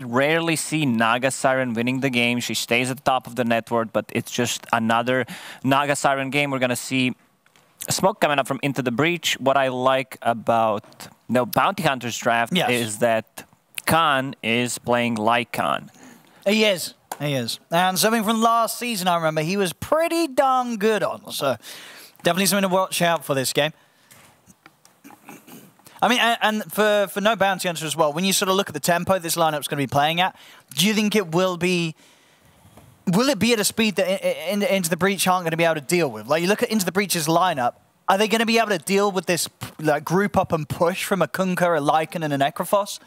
rarely see Naga Siren winning the game. She stays at the top of the network, but it's just another Naga Siren game. We're going to see smoke coming up from Into the Breach. What I like about Bounty Hunter's draft is that Khan is playing like Khan. He is. He is. And something from last season, I remember, he was pretty darn good on. So definitely something to watch out for this game. I mean, and for no Bounty Hunter as well, when you sort of look at the tempo this lineup's going to be playing at, do you think it will be... Will it be at a speed that Into the Breach aren't going to be able to deal with? Like, you look at Into the Breach's lineup, are they going to be able to deal with this like group up and push from a Kunkka, a Lycan, and a Necrophos?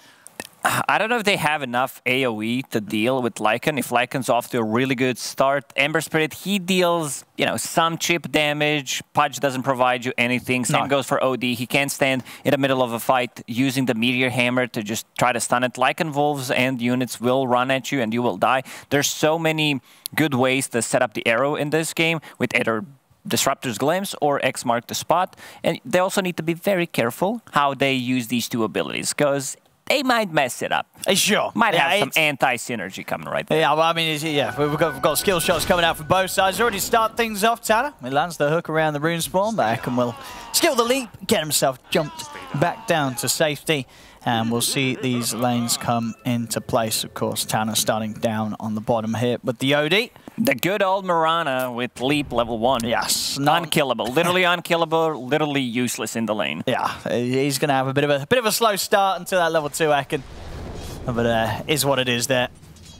I don't know if they have enough AoE to deal with Lycan. If Lycan's off to a really good start, Ember Spirit, he deals, some chip damage. Pudge doesn't provide you anything. Same goes for OD. He can't stand in the middle of a fight using the Meteor Hammer to just try to stun it. Lycan Wolves and units will run at you and you will die. There's so many good ways to set up the arrow in this game with either Disruptor's Glimpse or X Mark the Spot. And they also need to be very careful how they use these two abilities, because they might mess it up. Sure. Might have some anti-synergy coming right there. Yeah, well, I mean, we've got skill shots coming out from both sides. Already start things off, Tanner. He lands the hook around the rune spawn, but Ekin will skill the leap, get himself jumped back down to safety. And we'll see these lanes come into place. Of course, Tanner starting down on the bottom here with the OD. The good old Mirana with leap level 1. Yes. Unkillable. Literally unkillable, literally useless in the lane. Yeah, he's going to have a bit of a slow start until that level 2 Ekin. But is what it is there.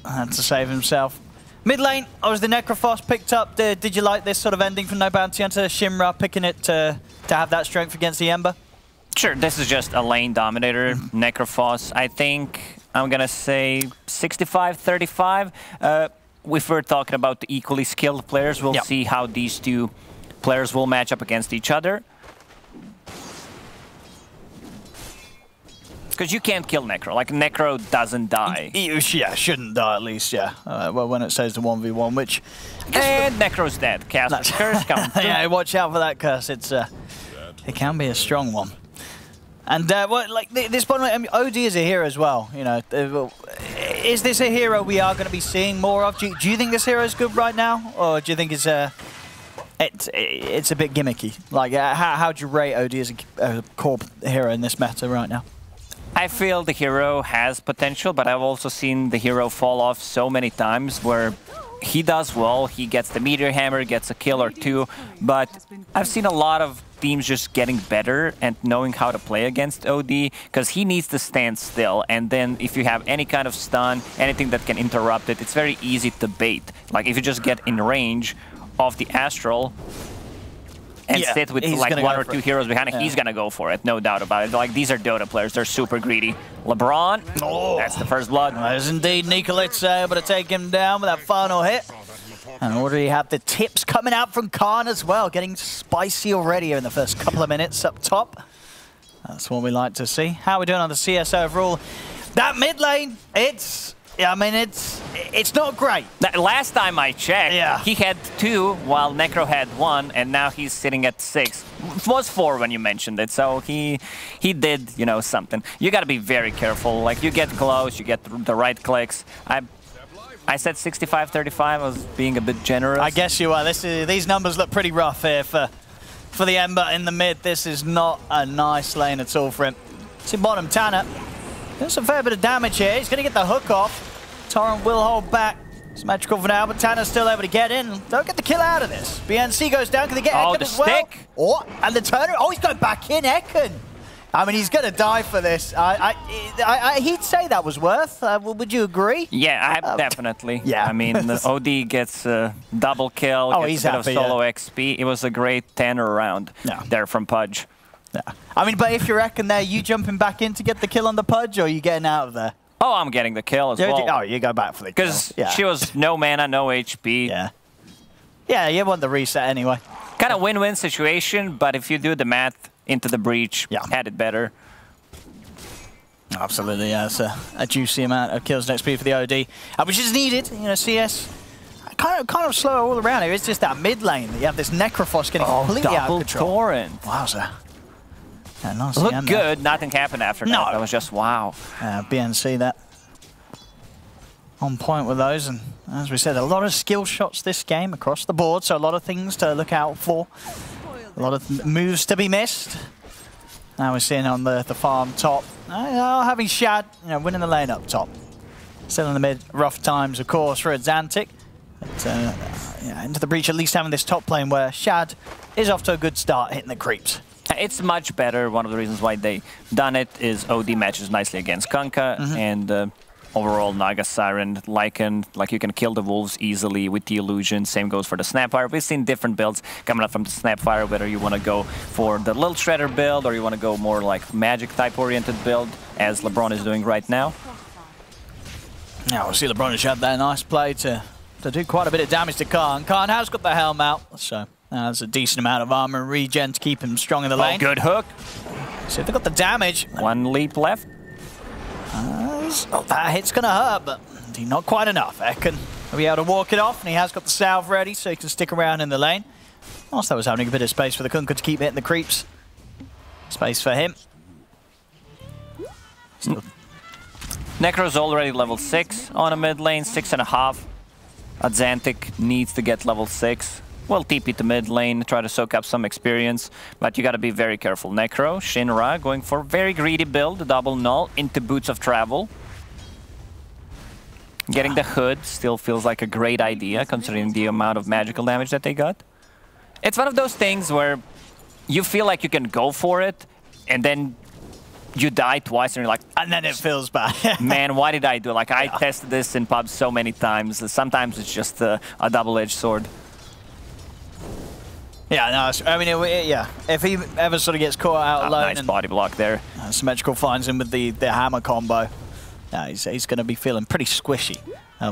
To save himself. Mid lane, was the Necrophos picked up. Did you like this sort of ending from No Bounty Hunter? Shimra picking it to have that strength against the Ember? Sure, this is just a lane dominator, Necrophos. I think I'm going to say 65-35. If we're talking about the equally skilled players, we'll see how these two players will match up against each other. Because you can't kill Necro. Like, Necro doesn't die. Yeah, shouldn't die at least, yeah. Well, when it says the 1v1, which... And Necro's dead. Cast curse coming through. Yeah, watch out for that curse. It can be a strong one. And this point, I mean, OD is a hero as well. Is this a hero we are going to be seeing more of? Do you think this hero is good right now, or do you think it's a bit gimmicky? Like, how do you rate OD as a core hero in this meta right now? I feel the hero has potential, but I've also seen the hero fall off so many times where he does well, he gets the Meteor Hammer, gets a kill or two, but I've seen a lot of teams just getting better and knowing how to play against OD, because he needs to stand still, and then if you have any kind of stun, anything that can interrupt it, it's very easy to bait. Like, if you just get in range of the Astral and sit with like one or two heroes behind it, he's gonna go for it, no doubt about it. Like, these are Dota players, they're super greedy. LeBron, that's the first blood. As indeed, Nikolitz able to take him down with that final hit. And already have the tips coming out from Khan as well, getting spicy already in the first couple of minutes up top. That's what we like to see. How are we doing on the CS overall? That mid lane, it's not great. Last time I checked, he had 2 while Necro had 1, and now he's sitting at 6. It was 4 when you mentioned it, so he did, something. You got to be very careful. Like, you get close, you get the right clicks. I said 65-35. I was being a bit generous. I guess you are. These numbers look pretty rough here for the Ember in the mid. This is not a nice lane at all for him. See bottom, Tanner. There's a fair bit of damage here. He's going to get the hook off. Torrent will hold back. It's magical for now, but Tanner's still able to get in. Don't get the kill out of this. BNC goes down. Can they get Ekin as well? Stick. And the turner. Oh, he's going back in, Ekin. I mean, he's going to die for this. He'd say that was worth. Would you agree? Yeah, definitely. Yeah. I mean, the OD gets a double kill, gets a bit of solo XP. It was a great 10er round there from Pudge. Yeah. I mean, but if you reckon there, you jumping back in to get the kill on the Pudge, or are you getting out of there? Oh, I'm getting the kill as well. Oh, you go back for the kill. Because she was no mana, no HP. Yeah, you want the reset anyway. Kind of win-win situation, but if you do the math, Into the Breach had it better. Absolutely, yeah. It's a juicy amount of kills and XP for the OD, which is needed. CS kind of slow all around here. It's just that mid lane that you have this Necrophos getting completely out of control. Torrent. Wowza. Yeah, nice. Looked good. Nothing happened after that. That was just wow. BNC that. on point with those. And as we said, a lot of skill shots this game across the board, so a lot of things to look out for. A lot of moves to be missed. Now we're seeing on the farm top, having Shad, winning the lane up top. Still in the mid, rough times, of course, for Xantic. But into the breach, at least having this top lane where Shad is off to a good start, hitting the creeps. It's much better. One of the reasons why they done it is OD matches nicely against Kunkka, and overall Naga Siren, Lycan, like you can kill the wolves easily with the illusion. Same goes for the Snapfire. We've seen different builds coming up from the Snapfire, whether you want to go for the Little Shredder build or you want to go more like magic type oriented build, as LeBron is doing right now. Now we'll see LeBron has had that nice play to do quite a bit of damage to Khan. Khan has got the helm out, so that's a decent amount of armor and regen to keep him strong in the lane. Good hook. So if they've got the damage. One leap left. That hit's going to hurt, but not quite enough. Ekin will be able to walk it off, and he has got the salve ready, so he can stick around in the lane. Whilst that was having a bit of space for the Kunkka to keep hitting the creeps. Space for him. Necro's already level 6 on a mid lane, 6.5. Xantic needs to get level 6. We'll TP to mid lane, try to soak up some experience, but you gotta be very careful. Necro, Shinra going for very greedy build, double null into Boots of Travel. Getting the hood still feels like a great idea considering the amount of magical damage that they got. It's one of those things where you feel like you can go for it and then you die twice and you're like, and then it feels bad. Man, why did I do it? Like I tested this in pubs so many times. Sometimes it's just a double-edged sword. Yeah, no, I mean, if he ever sort of gets caught out alone. Nice body block there. Symmetrical finds him with the hammer combo. He's going to be feeling pretty squishy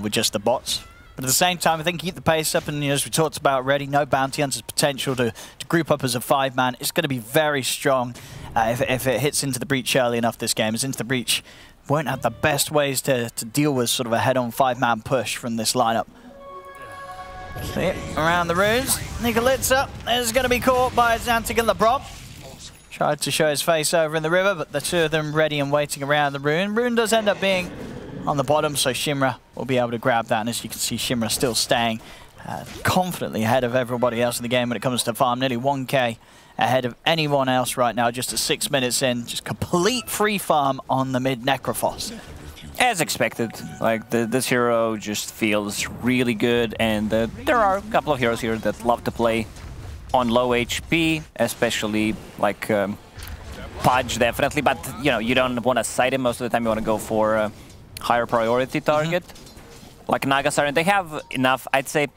with just the bots. But at the same time, I think keep the pace up, and as we talked about already, no bounty hunter's potential to group up as a 5-man. It's going to be very strong if it hits into the breach early enough this game. As into the breach won't have the best ways to deal with sort of a head-on 5-man push from this lineup. See it around the runes. Nikolitsa is going to be caught by Xantic and LeBron. Tried to show his face over in the river, but the two of them ready and waiting around the rune. Rune does end up being on the bottom, so Shimra will be able to grab that. And as you can see, Shimra still staying confidently ahead of everybody else in the game when it comes to farm. Nearly 1k ahead of anyone else right now, just at 6 minutes in. Just complete free farm on the mid Necrophos. As expected, like this hero just feels really good, and there are a couple of heroes here that love to play on low HP, especially like Pudge definitely, but you don't want to sight him most of the time. You want to go for a higher priority target. Like Naga Siren, they have enough, I'd say,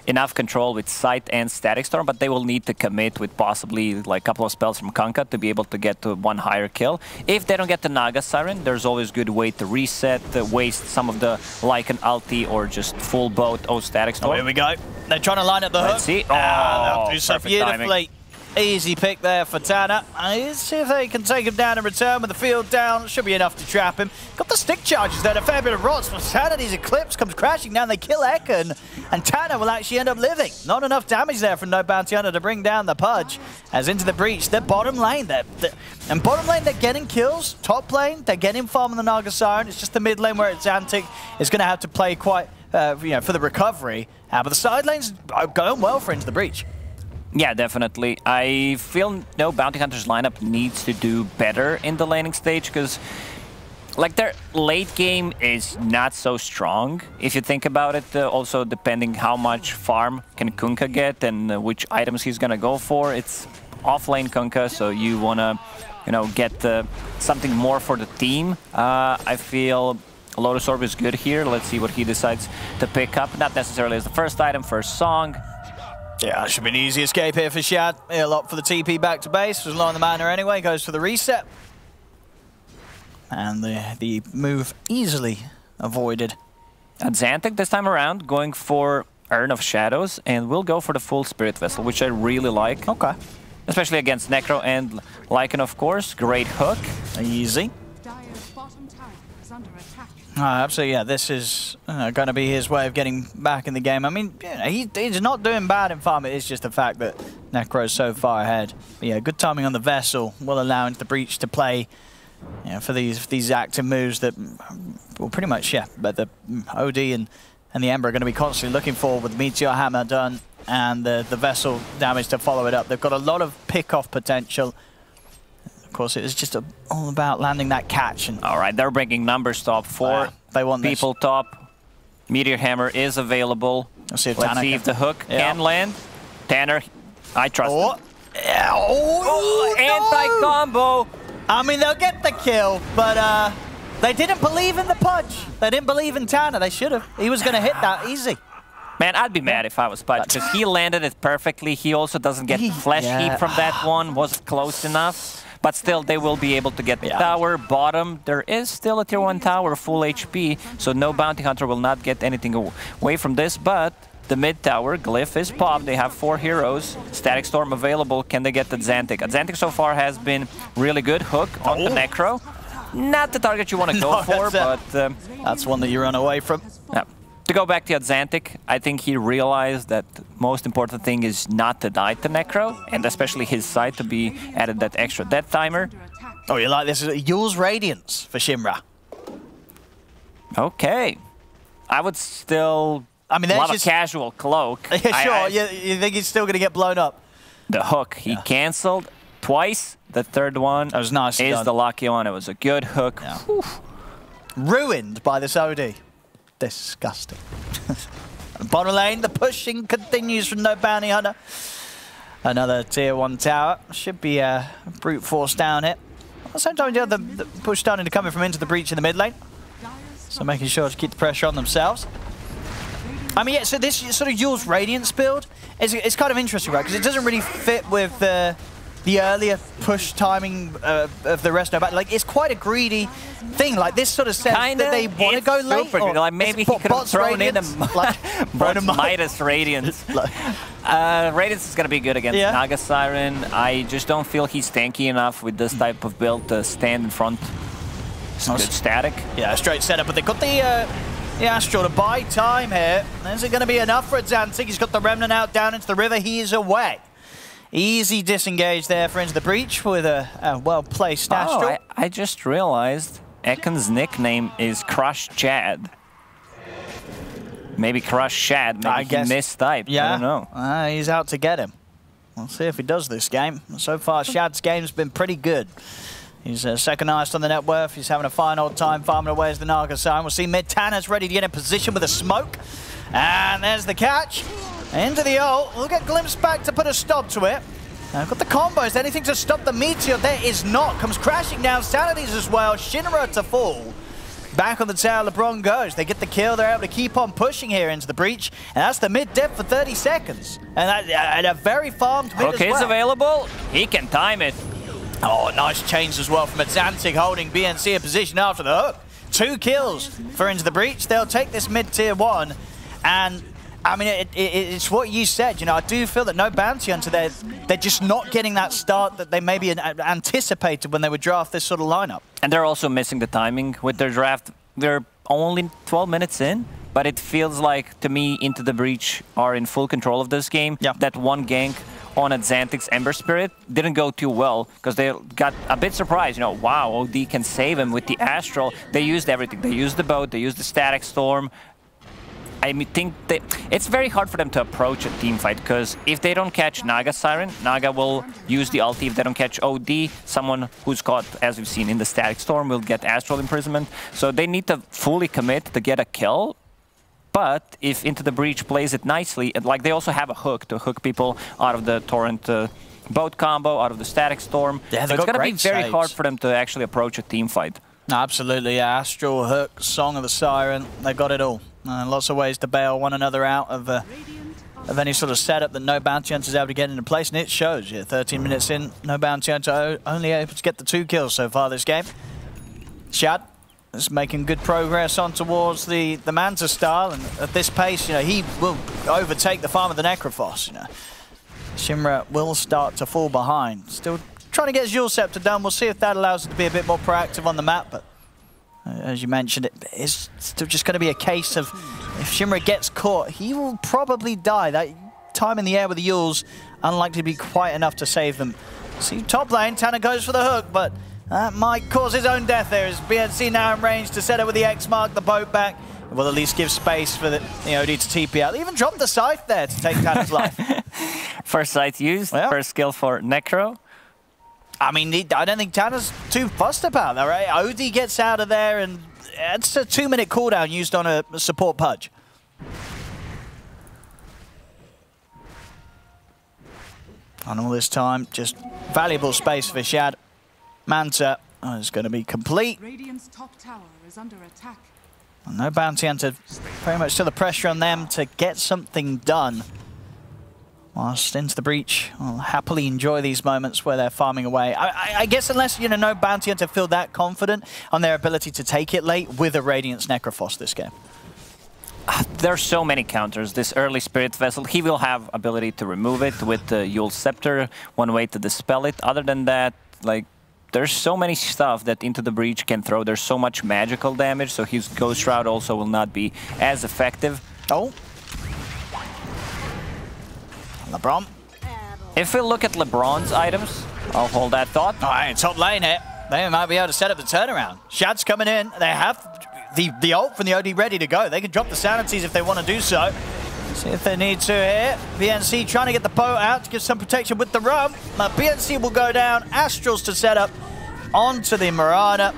enough control with Sight and Static Storm, but they will need to commit with possibly like a couple of spells from Kunkka to be able to get to one higher kill. If they don't get the Naga Siren, there's always a good way to reset, waste some of the Lycan ulti, or just full boat Static Storm. Oh, here we go. They're trying to line up the hook. Let's see. They'll do so beautifully. Easy pick there for Tanner. Let's see if they can take him down in return with the field down. Should be enough to trap him. Got the stick charges there, a fair bit of rots, but Tanner, these Eclipse comes crashing down. They kill Ekin, and Tanner will actually end up living. Not enough damage there from No Bounty Hunter to bring down the Pudge. As into the breach, they're bottom lane. And bottom lane, they're getting kills. Top lane, they're getting farm on the Naga Siren. It's just the mid lane where Xantic is going to have to play quite, for the recovery. But the side lanes are going well for Into the Breach. Yeah, definitely. I feel No Bounty Hunter's lineup needs to do better in the laning stage, because like their late game is not so strong, if you think about it. Also, depending how much farm can Kunkka get and which items he's gonna go for. It's off-lane Kunkka, so you wanna, get something more for the team. I feel Lotus Orb is good here. Let's see what he decides to pick up. Not necessarily as the first item, first song. Yeah, should be an easy escape here for Shad. A lot for the TP back to base. Was low on the mana anyway. Goes for the reset. And the move easily avoided. And Xantic this time around going for Urn of Shadows, and we'll go for the full Spirit Vessel, which I really like. Okay. Especially against Necro and Lycan, of course. Great hook. Easy. Absolutely, yeah, this is going to be his way of getting back in the game. I mean, he's not doing bad in farm. It is just the fact that Necro's so far ahead. But yeah, good timing on the Vessel will allow Into the Breach to play you know, for these active moves that, well, pretty much, yeah, but the OD and the Ember are going to be constantly looking for with Meteor Hammer done and the Vessel damage to follow it up. They've got a lot of pick-off potential. Of course, it is just all about landing that catch. And all right, they're bringing numbers top 4. They want people this. top. Meteor Hammer is available. Let's see if the hook can land. Tanner, I trust him. Yeah. Anti-combo. I mean, they'll get the kill, but they didn't believe in the punch. They didn't believe in Tanner. They should have. He was going to hit that easy. Man, I'd be mad if I was Pudge, because he landed it perfectly. He also doesn't get flash heat from that one. Wasn't close enough. But still, they will be able to get the tower. Bottom, there is still a tier 1 tower, full HP, so no bounty hunter will not get anything away from this. But the mid tower, Glyph is popped. They have 4 heroes. Static Storm available. Can they get the Xantic? Xantic so far has been really good. Hook on the Necro. Not the target you want to go for, but... that's one that you run away from. Yeah. To go back to Xantic, I think he realized that the most important thing is not to die to Necro, and especially his side to be added that extra death timer. Oh, you like this? Yule's Radiance for Shinra. Okay. I would still... I mean, love a casual cloak. Yeah, sure. You think he's still going to get blown up? The hook, he cancelled twice. The third one that was nice is the lucky one. It was a good hook. Yeah. Ruined by this OD. Disgusting. Bottom lane, the pushing continues from no bounty hunter. Another tier 1 tower. Should be a brute force down it. At the same time, you have the push starting to come in from into the breach in the mid lane. So making sure to keep the pressure on themselves. I mean, yeah, so this sort of Yule's Radiance build is kind of interesting, right? Because it doesn't really fit with the earlier push timing of the rest of it. Like, it's quite a greedy thing. Like, this sort of says that they want to go late. Like, maybe he could have thrown in a Midas Radiance. Radiance is going to be good against Naga Siren. I just don't feel he's tanky enough with this type of build to stand in front. It's good static. Yeah, straight setup, but they got the Astral to buy time here. Is it going to be enough for Xantic? He's got the Remnant out down into the river. He is away. Easy disengage there for Into the Breach with a well-placed Astral. I just realized Ekken's nickname is Crush Chad. Maybe Crush Shad. Maybe he mistyped. Yeah. I don't know. He's out to get him. We'll see if he does this game. So far, Shad's game's been pretty good. He's second highest on the net worth. He's having a fine old time farming away as the Naga Siren. We'll see mid Tanner's ready to get in position with a smoke. And there's the catch. Into the ult. We'll get Glimpse back to put a stop to it. Now, got the combos. Anything to stop the Meteor? There is not. Comes crashing down. Sanity's as well. Shinra to fall. Back on the tower, LeBron goes. They get the kill. They're able to keep on pushing here into the breach. And that's the mid-depth for 30 seconds. And a very farmed mid as well. Is available. He can time it. Oh, nice change as well from Xantic holding BNC in position after the hook. 2 kills for Into the Breach. They'll take this mid-tier 1. And, I mean, it's what you said. You know, I do feel that no bounty hunter, they're just not getting that start that they maybe anticipated when they would draft this sort of lineup. And they're also missing the timing with their draft. They're only 12 minutes in, but it feels like, to me, Into the Breach are in full control of this game. Yeah. That one gank on Xantic's Ember Spirit didn't go too well because they got a bit surprised. You know, wow, OD can save him with the Astral. They used everything. They used the boat, they used the Static Storm. I think it's very hard for them to approach a team fight because if they don't catch Naga Siren, Naga will use the ulti. If they don't catch OD, someone who's caught, as we've seen in the Static Storm, will get Astral Imprisonment. So they need to fully commit to get a kill. But if Into the Breach plays it nicely, like they also have a hook to hook people out of the Torrent boat combo, out of the Static Storm. Yeah, so it's going to be very hard for them to actually approach a team fight. Absolutely, yeah. Astral, hook, Song of the Siren, they got it all. Lots of ways to bail one another out of any sort of setup that no bounty hunter is able to get into place, and it shows. Yeah, 13 minutes in, no bounty hunter only able to get the 2 kills so far this game. Shad is making good progress on towards the Manta style, and at this pace, you know, he will overtake the farm of the Necrophos. You know, Shinra will start to fall behind. Still trying to get his Eul Scepter done. We'll see if that allows it to be a bit more proactive on the map, but as you mentioned, it is still just going to be a case of if Shinra gets caught, he will probably die. That time in the air with the Euls, unlikely to be quite enough to save them. See, top lane, Tanner goes for the hook, but That might cause his own death there as BNC now in range to set up with the X mark, the boat back. Will at least give space for the OD to TP out. They even dropped the scythe there to take Tanner's life. First scythe used, first skill for Necro. I mean, I don't think Tanner's too fussed about that, right? OD gets out of there and it's a 2-minute cooldown used on a support pudge. And all this time, just valuable space for Shad. Manta is going to be complete. Radiant's top tower is under attack. And no bounty hunter, very much still the pressure on them to get something done. Whilst into the breach, I'll happily enjoy these moments where they're farming away. I guess unless, you know, no bounty hunter feel that confident on their ability to take it late with a Radiant's Necrophos this game. There's so many counters. This early Spirit Vessel, he will have ability to remove it with the Yule Scepter, one way to dispel it. Other than that, like, there's so many stuff that Into the Breach can throw. There's so much magical damage, so his Ghost Shroud also will not be as effective. Oh. LeBron. If we look at LeBron's items, I'll hold that thought. All right, top lane here. They might be able to set up the turnaround. Shad's coming in. They have the ult from the OD ready to go. They can drop the sanities if they want to do so. See if they need to here. BNC trying to get the boat out to give some protection with the rum. BNC will go down. Astrals to set up onto the Mirana.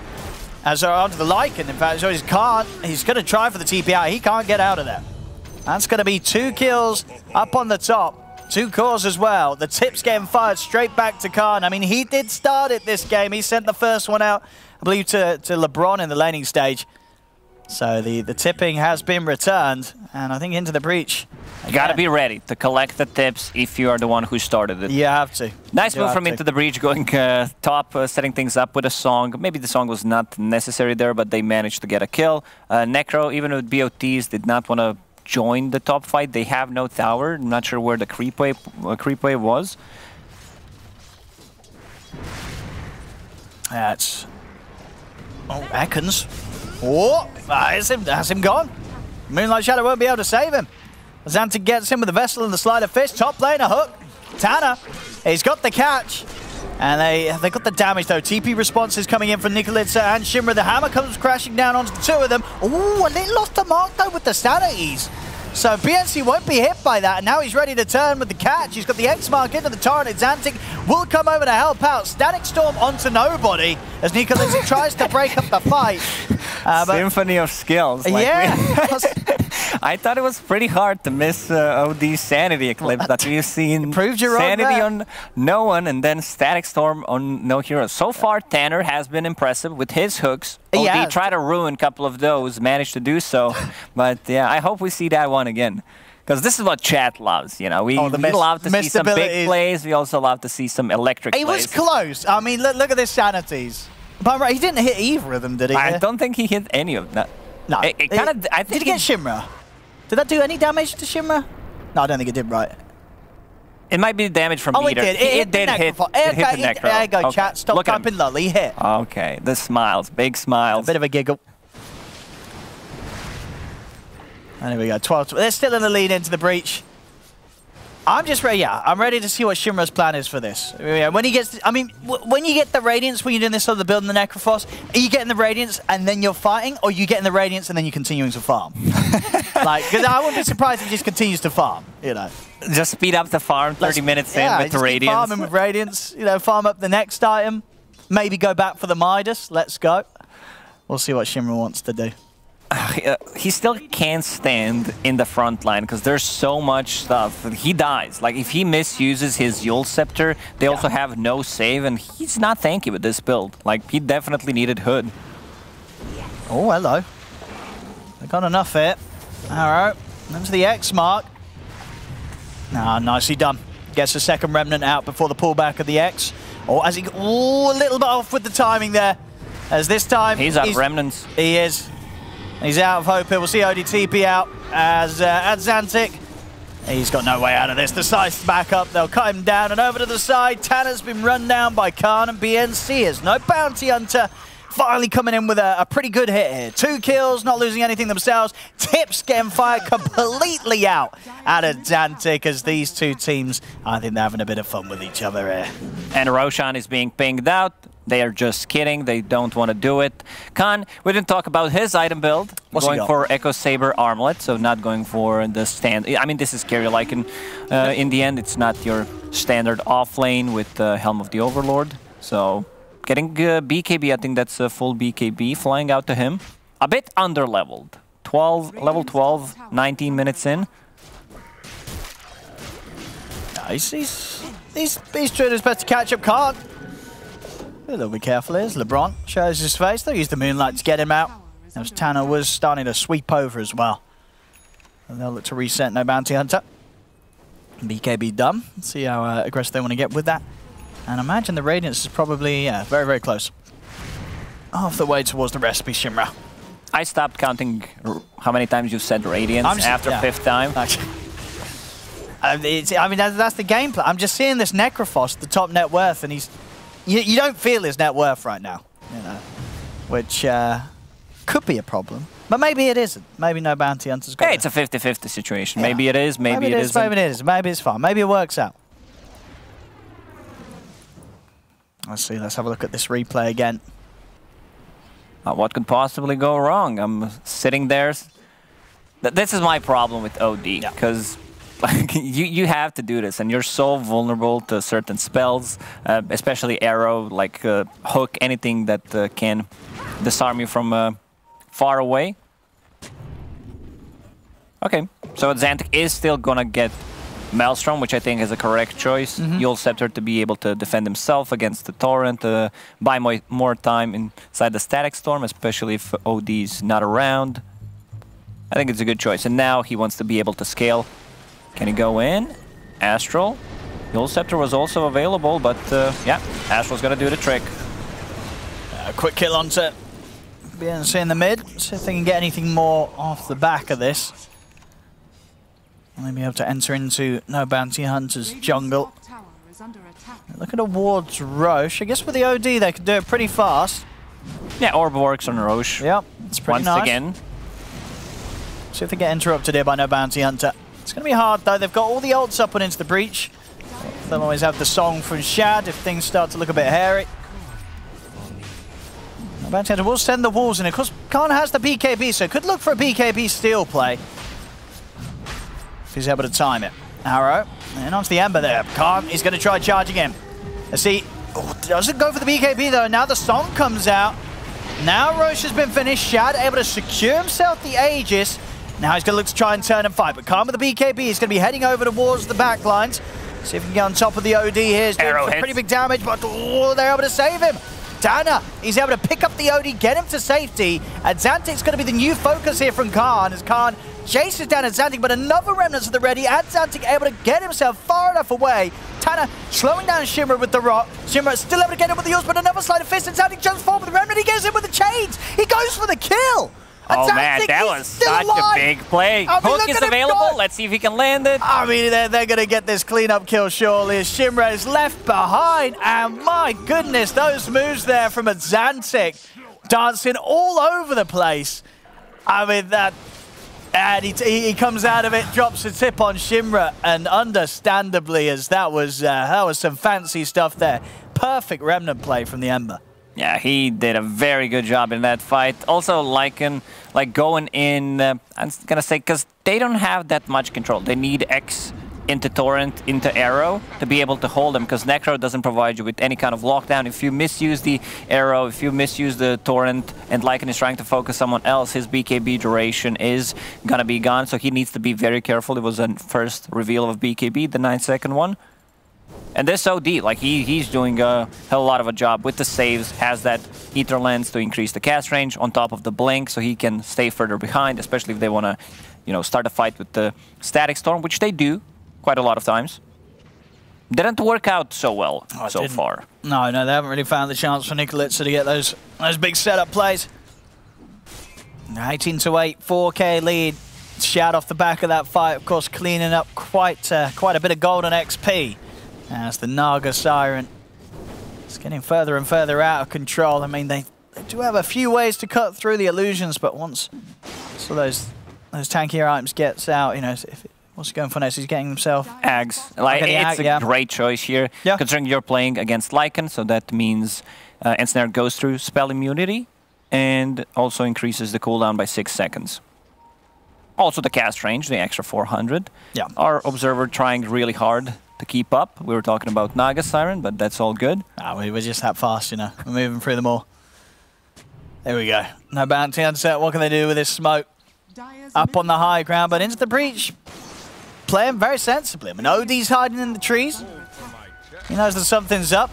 Onto the Lycan, in fact. So he can't. He's going to try for the TP out. He can't get out of there. That's going to be 2 kills up on the top. 2 cores as well. The tip's getting fired straight back to Khan. I mean, he did start it this game. He sent the first one out, I believe, to LeBron in the laning stage. So the tipping has been returned, and I think Into the Breach. You gotta be ready to collect the tips if you are the one who started it. You have to. Nice move from Into the Breach, going top, setting things up with a song. Maybe the song was not necessary there, but they managed to get a kill. Necro, even with BOTs, did not want to join the top fight. They have no tower. I'm not sure where the creep wave was. That's... Oh, Ekans. Oh, that's him gone. Moonlight Shadow won't be able to save him. Xantic gets him with the Vessel and the Sleight of Fist. Top lane, a hook. Tanner, he's got the catch. And they got the damage though. TP response is coming in from Nikolitsa and Shimmer. The hammer comes crashing down onto the 2 of them. Ooh, and they lost the mark though with the sanities. So BNC won't be hit by that. And now he's ready to turn with the catch. He's got the X mark into the torrent. Xantic will come over to help out. Static Storm onto nobody as Nikolitsa tries to break up the fight. Symphony of skills. Like yeah. I thought it was pretty hard to miss OD's Sanity Eclipse that we've seen. Proved you wrong Sanity there. on no one and then Static Storm on no hero. So far, Tanner has been impressive with his hooks. OD tried to ruin a couple of those, managed to do so. But yeah, I hope we see that one again. Because this is what chat loves, you know. We love to see some big plays. We also love to see some electric plays. It was close. I mean, look at this sanities. But right, he didn't hit either of them, did he? I don't think he hit any of them. No. I think did he get Shimra? Did that do any damage to Shimra? No, I don't think it did, right. It might be damage from meter. It did. It did hit the Necro. There you go, chat. Stop typing lolly. Hit. Okay, the smiles. Big smiles. A bit of a giggle. And there we go. 12. They're still in the lead into the breach. I'm just ready. Yeah, I'm ready to see what Shimra's plan is for this. When he gets, I mean, when you get the Radiance, when you're doing this sort of building the Necrophos, are you getting the Radiance and then you're fighting, or are you getting the Radiance and then you're continuing to farm? Like, because I wouldn't be surprised if he just continues to farm. You know, just speed up the farm 30 minutes in with the Radiance. Farming with Radiance. You know, farm up the next item. Maybe go back for the Midas. Let's go. We'll see what Shimra wants to do. He still can't stand in the front line because there's so much stuff. He dies. Like, if he misuses his Yule Scepter, they also have no save, and he's not tanky with this build. Like, he definitely needed Hood. Oh, hello. They got enough here. Alright, into the X mark. Ah, nicely done. Gets a second Remnant out before the pullback of the X. Oh, as he... Oh, a little bit off with the timing there. As this time... He's out of Remnants. He is. He's out of hope here. We'll see ODTP out as at Xantic. He's got no way out of this. The side's back up. They'll cut him down and over to the side. Tanner's been run down by Khan and BNC. Is no bounty hunter. Finally coming in with a pretty good hit here. 2 kills, not losing anything themselves. Tips getting fired completely out of Xantic as these two teams, I think they're having a bit of fun with each other here. And Roshan is being pinged out. They are just kidding. They don't want to do it. Khan, we didn't talk about his item build. What's going for Echo Saber Armlet, so not going for the stand. I mean, this is carry like in the end, it's not your standard off lane with Helm of the Overlord. So getting BKB, I think that's a full BKB flying out to him. A bit under-leveled. Level 12, 19 minutes in. Nice. He's trying his best to catch up. Can't. A little bit careful here as LeBron shows his face. They'll use the Moonlight to get him out. As Tanner was starting to sweep over as well. And they'll look to reset No Bounty Hunter. BKB done. Let's see how aggressive they want to get with that. And imagine the Radiance is probably very, very close. Half the way towards the recipe, Shimra. I stopped counting how many times you said Radiance after fifth time. I mean, that's the gameplay. I'm just seeing this Necrophos, the top net worth, and he's... You don't feel his net worth right now, you know, which could be a problem. But maybe it isn't. Maybe No Bounty Hunter's got it's a 50-50 situation. Yeah. Maybe it is, maybe it isn't. Maybe it is. Maybe it's fine. Maybe it works out. Let's see. Let's have a look at this replay again. What could possibly go wrong? I'm sitting there. This is my problem with OD, because like, you have to do this, and you're so vulnerable to certain spells, especially arrow, like hook, anything that can disarm you from far away. Okay, so Xantic is still gonna get Maelstrom, which I think is a correct choice. You'll Scepter to be able to defend himself against the Torrent, buy more time inside the Static Storm, especially if OD is not around. I think it's a good choice, and now he wants to be able to scale. Can he go in? Astral. Yule Scepter was also available, but yeah, Astral's gonna do the trick. Quick kill onto BNC in the mid. See if they can get anything more off the back of this. Maybe able to enter into No Bounty Hunter's jungle. Looking towards Roche. I guess with the OD they can do it pretty fast. Yeah, Orb works on Roche. Yep, it's pretty nice. Once again. See if they get interrupted here by No Bounty Hunter. It's going to be hard though. They've got all the ults up and into the breach. They'll always have the song from Shad if things start to look a bit hairy. No Bounty Hunter will send the walls in. Of course, Khan has the BKB, so could look for a BKB steal play. If he's able to time it. Arrow. And onto the Ember there. Khan is going to try charging him. Let's see. Oh, doesn't go for the BKB though. Now the song comes out. Now Roche has been finished. Shad able to secure himself the Aegis. Now he's going to look to try and turn and fight. But Khan with the BKB is going to be heading over towards the back lines. See if he can get on top of the OD here. He's doing some pretty big damage, but they're able to save him. Tanner, he's able to pick up the OD, get him to safety. And Xantic's going to be the new focus here from Khan, as Khan chases down at Xantic, but another Remnants of the ready, and Xantic able to get himself far enough away. Tanner slowing down Shimmer with the rock. Shimmer still able to get him with the use, but another sleight of fist, and Xantic jumps forward with the Remnant. He gets in with the chains. He goes for the kill. Oh man, that was such a big play. I mean, Hook is available. Let's see if he can land it. I mean, they're going to get this cleanup kill surely as Shimra is left behind. And my goodness, those moves there from a Xantic dancing all over the place. I mean, that... And he comes out of it, drops a tip on Shimra, and understandably, as that was some fancy stuff there. Perfect Remnant play from the Ember. Yeah, he did a very good job in that fight. Also, Lycan, like going in, I'm gonna say, because they don't have that much control. They need X into Torrent, into Arrow to be able to hold them, because Necro doesn't provide you with any kind of lockdown. If you misuse the Arrow, if you misuse the Torrent, and Lycan is trying to focus someone else, his BKB duration is gonna be gone, so he needs to be very careful. It was a first reveal of BKB, the 9-second one. And this OD, like he's doing a hell lot of a job with the saves, has that Ether Lens to increase the cast range on top of the Blink, so he can stay further behind, especially if they want to, you know, start a fight with the Static Storm, which they do quite a lot of times. Didn't work out so well so far. No, they haven't really found the chance for Nikolitsa to get those big setup plays. 18-8, 4K lead. Shad off the back of that fight, of course, cleaning up quite a bit of golden XP. As the Naga Siren is getting further and further out of control. I mean, they do have a few ways to cut through the illusions, but once those tankier items gets out, you know, if it What's he going for next? He's getting himself... Ags. Like, it's a great choice here, considering you're playing against Lycan, so that means Ensnare goes through spell immunity and also increases the cooldown by 6 seconds. Also the cast range, the extra 400. Yeah. Our Observer trying really hard to keep up. We were talking about Naga Siren, but that's all good. We're just that fast, you know. We're moving through them all. There we go. No bounty on set. What can they do with this smoke? Up on the high ground, but into the breach. Playing very sensibly. I mean, OD's hiding in the trees. He knows that something's up.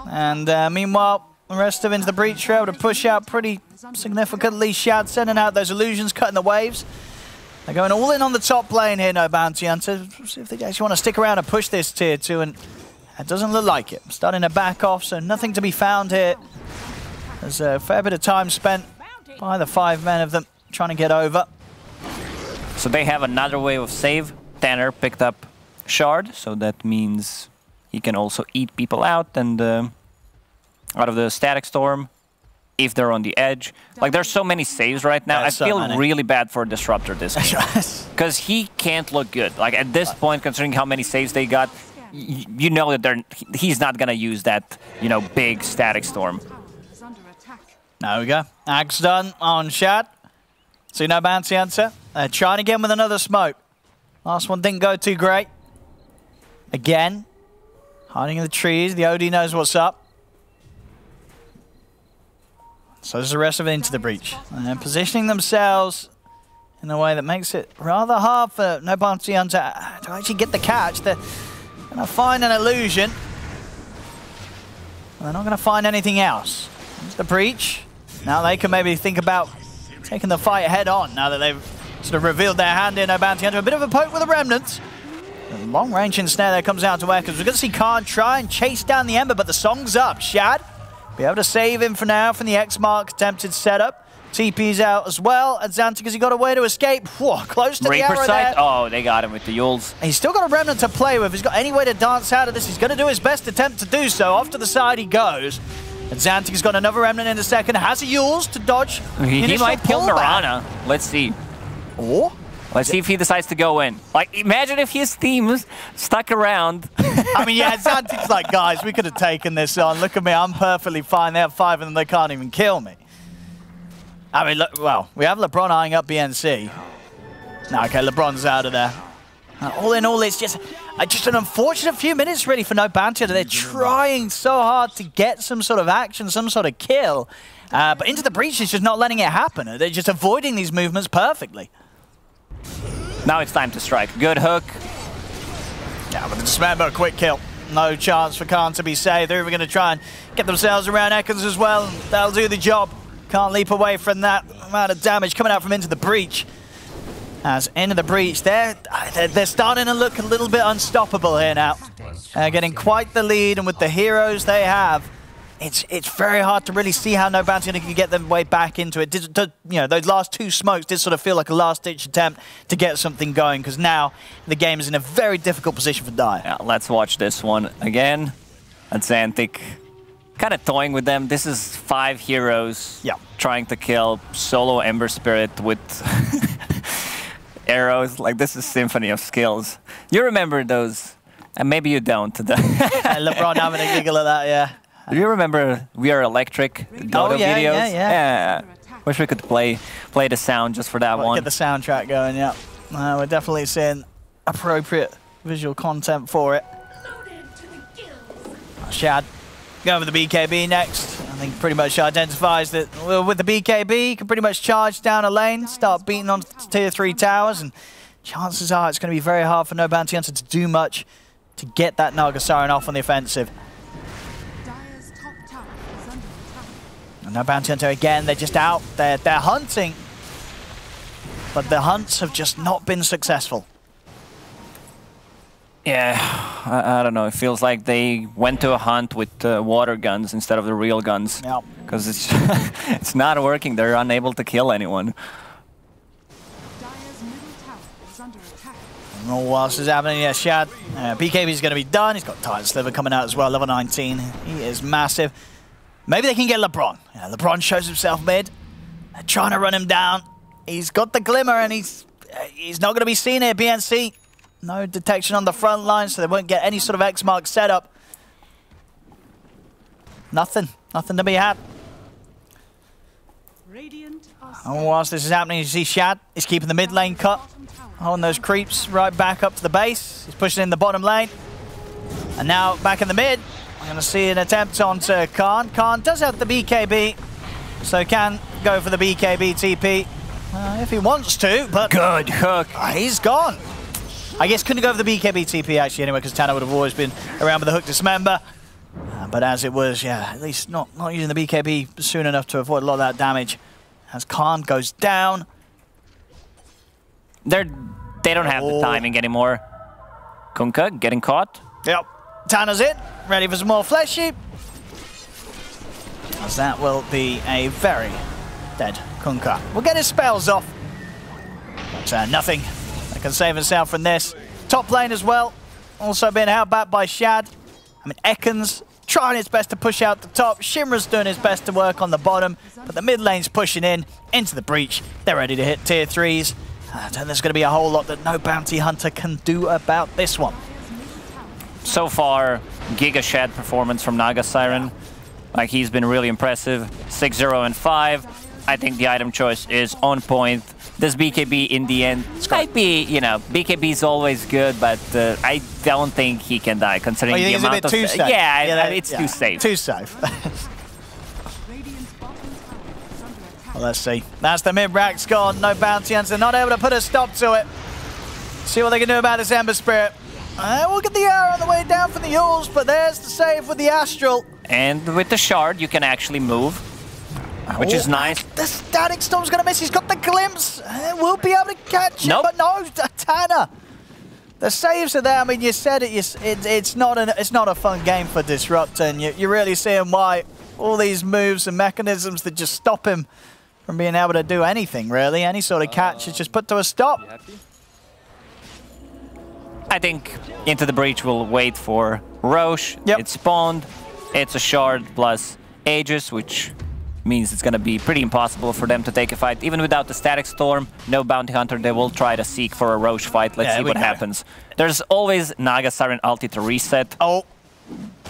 And meanwhile, the rest of Into the Breach are able to push out pretty significantly. Shad sending out those illusions, cutting the waves. They're going all in on the top lane here, no bounty hunter. See if they actually want to stick around and push this tier 2, and it doesn't look like it. Starting to back off, so nothing to be found here. There's a fair bit of time spent by the 5 men of them trying to get over. So they have another wave of save. Tanner picked up Shard, so that means he can also eat people out and out of the Static Storm if they're on the edge. Like, there's so many saves right now. I feel really bad for Disruptor this game. Because he can't look good. Like, at this point, considering how many saves they got, you know that he's not going to use that, you know, big Static Storm. There we go. Axe done on Shad. So no bounty answer. Trying again with another smoke. Last one didn't go too great. Again. Hiding in the trees. The OD knows what's up. So there's the rest of it into the breach. And positioning themselves in a way that makes it rather hard for No Bounty Hunter to actually get the catch. They're going to find an illusion. They're not going to find anything else. Into the breach. Now they can maybe think about taking the fight head on now that they've sort of revealed their hand in. No Bounty Hunter. A bit of a poke with the remnants. A long range ensnare there comes out to Echoes. We're going to see Khan try and chase down the Ember, but the song's up. Shad be able to save him for now from the X-Mark attempted setup. TP's out as well, and Xantic has he got a way to escape. Whoa, close to the arrow there. Oh, they got him with the Yules. He's still got a Remnant to play with. He's got any way to dance out of this. He's going to do his best attempt to do so. Off to the side he goes. And Xantic has got another Remnant in a second. Has a Yules to dodge. He might kill Mirana. Let's see. Or? Let's see if he decides to go in. Like, imagine if his team stuck around. I mean, yeah, Xantic's like, guys, we could have taken this on. Look at me, I'm perfectly fine. They have 5 of them, they can't even kill me. I mean, look, well, we have LeBron eyeing up BNC. No, okay, LeBron's out of there. All in all, it's just an unfortunate few minutes, really, for No Bounty. They're trying so hard to get some sort of action, some sort of kill. But Into the Breach is just not letting it happen. They're just avoiding these movements perfectly. Now it's time to strike. Good hook. Yeah, but just remember, a quick kill. No chance for Khan to be saved. They're even going to try and get themselves around Ekans as well. That'll do the job. Can't leap away from that amount of damage coming out from Into the Breach. As Into the Breach, they're starting to look a little bit unstoppable here now. Getting quite the lead, and with the heroes they have, it's very hard to really see how No Bounty Hunter can get their way back into it. You know, those last 2 smokes did sort of feel like a last-ditch attempt to get something going, because now the game is in a very difficult position for Dire. Yeah, let's watch this one again. Xantic kind of toying with them. This is 5 heroes trying to kill solo Ember Spirit with arrows. Like, this is Symphony of Skills. You remember those, and maybe you don't. LeBron having a giggle at that, yeah. Do you remember We Are Electric Dota videos? Yeah. Wish we could play the sound just for that one. Get the soundtrack going, yeah. We're definitely seeing appropriate visual content for it. Shad, going with the BKB next. I think pretty much identifies that with the BKB, you can pretty much charge down a lane, start beating on tier 3 towers, and chances are it's going to be very hard for No Bounty Hunter to do much to get that Naga Siren off on the offensive. No Bounty Hunter again, they're just out, they're hunting, but the hunts have just not been successful. Yeah, I don't know, it feels like they went to a hunt with water guns instead of the real guns. Yep. Because it's, it's not working, they're unable to kill anyone. And what else is happening? Yeah, Shad, BKB is going to be done, he's got Titan Sliver coming out as well, level 19, he is massive. Maybe they can get LeBron. Yeah, LeBron shows himself mid. They're trying to run him down. He's got the glimmer and he's he's not going to be seen here, BNC. No detection on the front line, so they won't get any sort of X-mark setup. Nothing to be had. And whilst this is happening, you see Shad is keeping the mid lane cut. Holding those creeps right back up to the base. He's pushing in the bottom lane. And now back in the mid, I'm going to see an attempt onto Khan. Khan does have the BKB, so can go for the BKB TP if he wants to, but good hook. He's gone. I guess couldn't go for the BKB TP actually anyway, because Tana would have always been around with the hook dismember. But as it was, yeah, at least not using the BKB soon enough to avoid a lot of that damage. As Khan goes down. They don't have the timing anymore. Kunkka getting caught. Yep. Tana's in, ready for some more fleshy. As that will be a very dead Kunkka. We'll get his spells off. But nothing that can save himself from this. Top lane as well, also being held back by Shad. I mean, Ekans trying his best to push out the top. Shimra's doing his best to work on the bottom, but the mid lane's pushing into the breach. They're ready to hit tier 3s. And there's going to be a whole lot that no bounty hunter can do about this one. So far, Giga Shad performance from Naga Siren. Like, he's been really impressive. 6-0 and 5. I think the item choice is on point. This BKB in the end might be, you know, BKB is always good, but I don't think he can die considering the amount of... Too safe? Yeah, it's too safe. Too safe. Well, let's see. That's the mid-rack's gone. No bounty hunter. Not able to put a stop to it. See what they can do about this Ember Spirit. We'll get the arrow on the way down from the Yules, but there's the save with the Astral. And with the shard, you can actually move, which is nice. The Static Storm's going to miss. He's got the glimpse. We'll be able to catch it, but no, Tana. The saves are there. I mean, you said it. It's not a fun game for Disruptor, and you're really seeing why all these moves and mechanisms that just stop him from being able to do anything, really. Any sort of catch is just put to a stop. I think Into the Breach will wait for Roche. Yep. It's spawned. It's a shard plus Aegis, which means it's going to be pretty impossible for them to take a fight. Even without the Static Storm, no Bounty Hunter, they will try to seek for a Roche fight. Let's see what happens. There's always Naga Siren ulti to reset. Oh,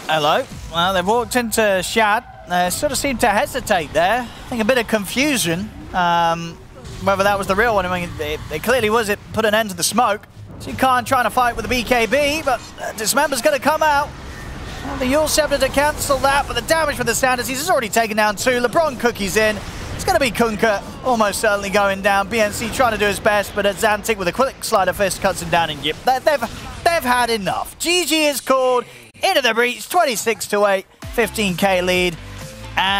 hello. Well, they've walked into Shad. They sort of seemed to hesitate there. I think a bit of confusion. Whether that was the real one, I mean, it clearly was. It put an end to the smoke. So you can't try to fight with the BKB, but Dismember's going to come out. And the Yule Scepter to cancel that, but the damage from the Sanders, he's already taken down 2. LeBron Cookie's in. It's going to be Kunkka almost certainly going down. BNC trying to do his best, but Zantic with a quick sleight of fist cuts him down, and yep, they've had enough. GG is called. Into the breach, 26-8, 15k lead.